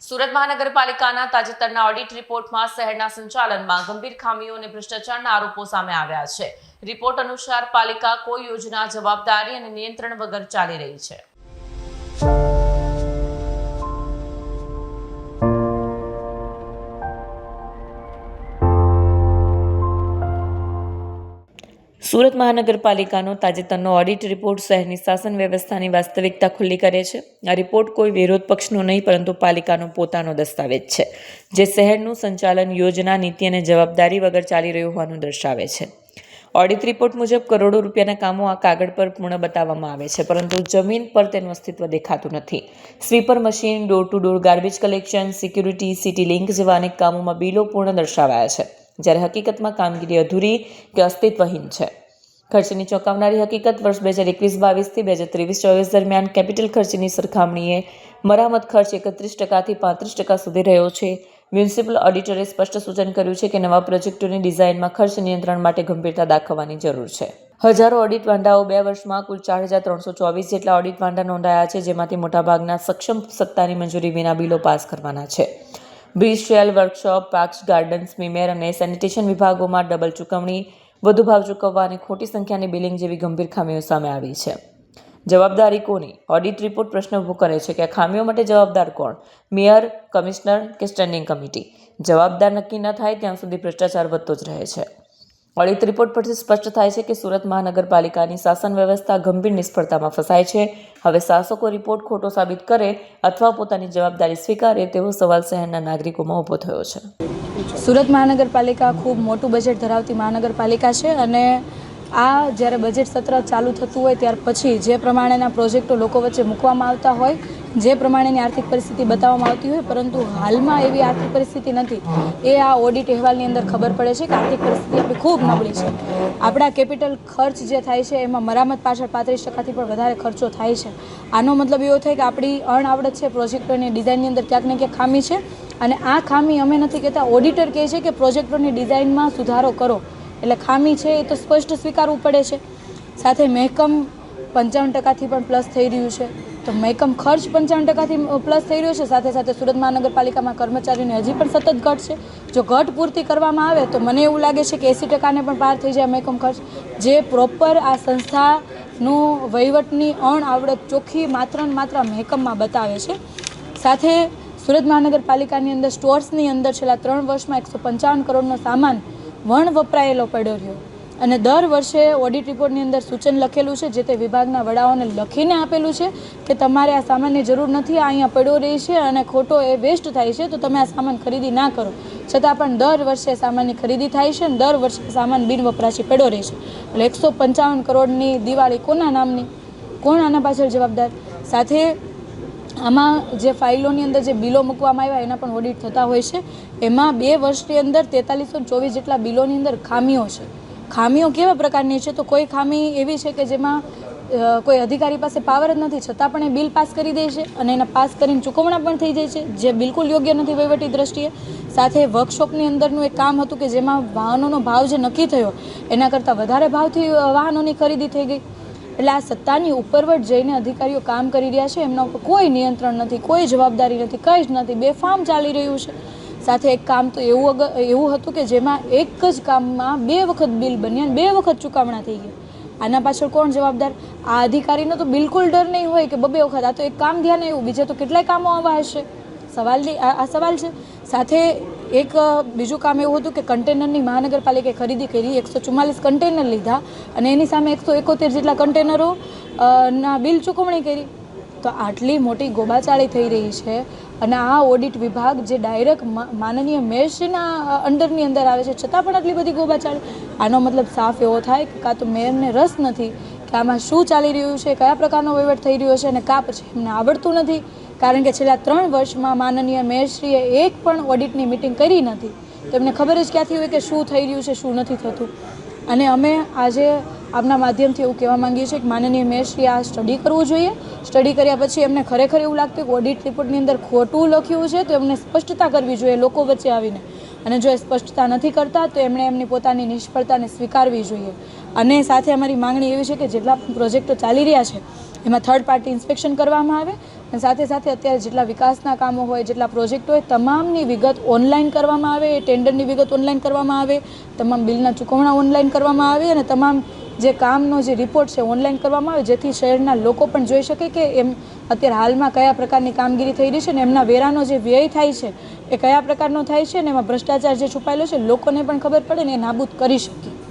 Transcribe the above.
સુરત મહાનગરપાલિકાના તાજેતરના ઓડિટ રિપોર્ટમાં શહેરના સંચાલનમાં ગંભીર ખામીઓ અને ભ્રષ્ટાચારના આરોપો સામે આવ્યા છે. રિપોર્ટ અનુસાર પાલિકા કોઈ યોજના, જવાબદારી અને નિયંત્રણ વગર ચાલી રહી છે. સુરત મહાનગરપાલિકાનો તાજેતરનો ઓડિટ રિપોર્ટ શહેરની શાસન વ્યવસ્થાની વાસ્તવિકતા ખુલ્લી કરે છે. આ રિપોર્ટ કોઈ વિરોધ પક્ષનો નહીં પરંતુ પાલિકાનો પોતાનો દસ્તાવેજ છે, જે શહેરનું સંચાલન, યોજના, નીતિ અને જવાબદારી વગર ચાલી રહ્યું હોવાનું દર્શાવે છે. ઓડિટ રિપોર્ટ મુજબ કરોડો રૂપિયાના કામો આ કાગળ પર પૂર્ણ બતાવવામાં આવે છે, પરંતુ જમીન પર તેનું અસ્તિત્વ દેખાતું નથી. Sweeper machine, door to door garbage collection, security, city link જેવા અનેક કામોમાં બિલો પૂર્ણ દર્શાવાયા છે, જ્યારે હકીકતમાં કામગીરી અધૂરી કે અસ્તિત્વહીન છે. ખર્ચની ચોંકાવનારી હકીકત: વર્ષ 2021-22 થી 2023-24 દરમિયાન કેપિટલ ખર્ચની સરખામણીએ મરામત ખર્ચ 31% થી 35% સુધી રહ્યો છે. મ્યુનિસિપલ ઓડિટરે સ્પષ્ટ સૂચન કર્યું છે કે નવા પ્રોજેક્ટોની ડિઝાઇનમાં ખર્ચ નિયંત્રણ માટે ગંભીરતા દાખવવાની જરૂર છે. હજારો ઓડિટ વાંધાઓ: 2 વર્ષમાં કુલ 4,324 જેટલા ઓડિટ વાંધા નોંધાયા છે, જેમાંથી મોટાભાગના સક્ષમ સત્તાની મંજૂરી વિના બિલો પાસ કરવાના છે. Bridge, cell, workshop, parks, gardens, મીમેર અને સેનિટેશન વિભાગોમાં ડબલ ચૂકવણી, વધુ ભાવ ચૂકવવા અને ખોટી સંખ્યાની બિલિંગ જેવી ગંભીર ખામીઓ સામે આવી છે. જવાબદારી કોની? ઓડિટ રિપોર્ટ પ્રશ્ન ઊભો કરે છે કે આ ખામીઓ માટે જવાબદાર કોણ? મેયર, કમિશનર કે સ્ટેન્ડિંગ કમિટી? જવાબદાર નક્કી ન થાય ત્યાં સુધી ભ્રષ્ટાચાર વધતો જ રહે છે. ઓડિટ રિપોર્ટ પરથી સ્પષ્ટ થાય છે કે સુરત મહાનગરપાલિકાની શાસન વ્યવસ્થા ગંભીર નિષ્ફળતામાં ફસાય છે. હવે શાસકો રિપોર્ટ ખોટો સાબિત કરે અથવા પોતાની જવાબદારી સ્વીકારે તેવો સવાલ શહેરના નાગરિકોમાં ઊભો થયો છે. સુરત મહાનગરપાલિકા ખૂબ મોટું બજેટ ધરાવતી મહાનગરપાલિકા છે અને આ જ્યારે બજેટ સત્ર ચાલુ થતું હોય ત્યાર પછી જે પ્રમાણેના પ્રોજેક્ટો લોકો વચ્ચે મૂકવામાં આવતા હોય, જે પ્રમાણેની આર્થિક પરિસ્થિતિ બતાવવામાં આવતી હોય, પરંતુ હાલમાં એવી આર્થિક પરિસ્થિતિ નથી. એ આ ઓડિટ અહેવાલની અંદર ખબર પડે છે કે આર્થિક પરિસ્થિતિ આપણી ખૂબ નબળી છે. આપણા કેપિટલ ખર્ચ જે થાય છે એમાં મરામત પાછળ 35%થી પણ વધારે ખર્ચો થાય છે. આનો મતલબ એવો થાય કે આપણી અણઆવડત છે, પ્રોજેક્ટોની ડિઝાઇનની અંદર ક્યાંક ને ક્યાંક ખામી છે. અને આ ખામી અમે નથી કહેતા, ઓડિટર કહે છે કે પ્રોજેક્ટોની ડિઝાઇનમાં સુધારો કરો. એટલે ખામી છે એ તો સ્પષ્ટ સ્વીકારવું પડે છે. સાથે મહેકમ 55%થી પણ પ્લસ થઈ રહ્યું છે, તો મહેકમ ખર્ચ 55%થી પ્લસ થઈ રહ્યો છે. સાથે સાથે સુરત મહાનગરપાલિકામાં કર્મચારીઓની હજી પણ સતત ઘટ છે. જો ઘટ પૂર્તિ કરવામાં આવે તો મને એવું લાગે છે કે 80%ને પણ પાર થઈ જાય મહેકમ ખર્ચ, જે પ્રોપર આ સંસ્થાનું વહીવટની અણઆવડત ચોખ્ખી માત્ર ને માત્ર મહેકમમાં બતાવે છે. સાથે સુરત મહાનગરપાલિકાની અંદર સ્ટોર્સની અંદર છેલ્લા 3 વર્ષમાં 155 કરોડનો સામાન વણ વપરાયેલો પડ્યો રહ્યો અને દર વર્ષે ઓડિટ રિપોર્ટની અંદર સૂચન લખેલું છે, જે તે વિભાગના વડાઓને લખીને આપેલું છે કે તમારે આ સામાનની જરૂર નથી, આ અહીંયા પડ્યો રહે છે અને ખોટો એ વેસ્ટ થાય છે, તો તમે આ સામાન ખરીદી ના કરો. છતાં પણ દર વર્ષે સામાનની ખરીદી થાય છે અને દર વર્ષે સામાન બિન વપરાશી પડ્યો રહે છે. એટલે 155 કરોડની દિવાળી કોના નામની? કોણ આના પાછળ જવાબદાર? સાથે આમાં જે ફાઇલોની અંદર જે બિલો મૂકવામાં આવ્યા એના પણ ઓડિટ થતા હોય છે. એમાં 2 વર્ષની અંદર 4324 જેટલા બિલોની અંદર ખામીઓ છે. ખામીઓ કેવા પ્રકારની છે? તો કોઈ ખામી એવી છે કે જેમાં કોઈ અધિકારી પાસે પાવર જ નથી, છતાં પણ એ બિલ પાસ કરી દે છે અને એના પાસ કરીને ચૂકવણા પણ થઈ જાય છે, જે બિલકુલ યોગ્ય નથી વહીવટી દ્રષ્ટિએ. સાથે વર્કશોપની અંદરનું એક કામ હતું કે જેમાં વાહનોનો ભાવ જે નક્કી થયો એના કરતાં વધારે ભાવથી વાહનોની ખરીદી થઈ ગઈ. એટલે આ સત્તાની ઉપરવટ જઈને અધિકારીઓ કામ કરી રહ્યા છે, એમના ઉપર કોઈ નિયંત્રણ નથી, કોઈ જવાબદારી નથી, કંઈ જ નથી, બેફામ ચાલી રહ્યું છે. સાથે એક કામ તો એવું હતું કે જેમાં એક જ કામમાં 2 વખત બિલ બન્યા, 2 વખત ચૂકવણા થઈ ગયા. આના પાછળ કોણ જવાબદાર? આ અધિકારીનો તો બિલકુલ ડર નહીં હોય કે 2 વખત, આ તો એક કામ ધ્યાન આવ્યું, બીજા તો કેટલાય કામો આવા હશે. આ સવાલ છે. સાથે એક બીજું કામ એવું હતું કે કન્ટેનરની મહાનગરપાલિકાએ ખરીદી કરી, 144 કન્ટેનર લીધા અને એની સામે 171 જેટલા કન્ટેનરો ના બિલ ચૂકવણી કરી. તો આટલી મોટી ગોબાચાળી થઈ રહી છે અને આ ઓડિટ વિભાગ જે ડાયરેક્ટ માનનીય મેયરશ્રીના અંડરની અંદર આવે છે, છતાં પણ આટલી બધી ગોબાચાળી. આનો મતલબ સાફ એવો થાય કે કાં તો મેયરને રસ નથી કે આમાં શું ચાલી રહ્યું છે, કયા પ્રકારનો વહીવટ થઈ રહ્યો છે, અને કાં પછી એમને આવડતું નથી. કારણ કે છેલ્લા 3 વર્ષમાં માનનીય મેયરશ્રીએ એક પણ ઓડિટની મિટિંગ કરી નથી, તો એમને ખબર જ ક્યાંથી હોય કે શું થઈ રહ્યું છે, શું નથી થતું. અને અમે આજે આપના માધ્યમથી એવું કહેવા માંગીએ છીએ કે માનનીય મેયરશ્રીએ આ સ્ટડી કરવું જોઈએ. સ્ટડી કર્યા પછી એમને ખરેખર એવું લાગતું કે ઓડિટ રિપોર્ટની અંદર ખોટું લખ્યું છે તો એમને સ્પષ્ટતા કરવી જોઈએ લોકો વચ્ચે આવીને, અને જો એ સ્પષ્ટતા નથી કરતા તો એમણે એમની પોતાની નિષ્ફળતાને સ્વીકારવી જોઈએ. અને સાથે અમારી માંગણી એવી છે કે જેટલા પણ પ્રોજેક્ટો ચાલી રહ્યા છે એમાં થર્ડ પાર્ટી ઇન્સ્પેક્શન કરવામાં આવે અને સાથે સાથે અત્યારે જેટલા વિકાસના કામો હોય, જેટલા પ્રોજેક્ટ હોય, તમામની વિગત ઓનલાઈન કરવામાં આવે, એ ટેન્ડરની વિગત ઓનલાઈન કરવામાં આવે, તમામ બિલના ચૂકવણા ઓનલાઈન કરવામાં આવે અને તમામ જે કામનો જે રિપોર્ટ છે ઓનલાઈન કરવામાં આવે, જેથી શહેરના લોકો પણ જોઈ શકે કે એમ અત્યારે હાલમાં કયા પ્રકારની કામગીરી થઈ રહી છે અને એમના વેરાનો જે વ્યય થાય છે એ કયા પ્રકારનો થાય છે અને એમાં ભ્રષ્ટાચાર જે છુપાયેલો છે લોકોને પણ ખબર પડે ને એ નાબૂદ કરી શકીએ.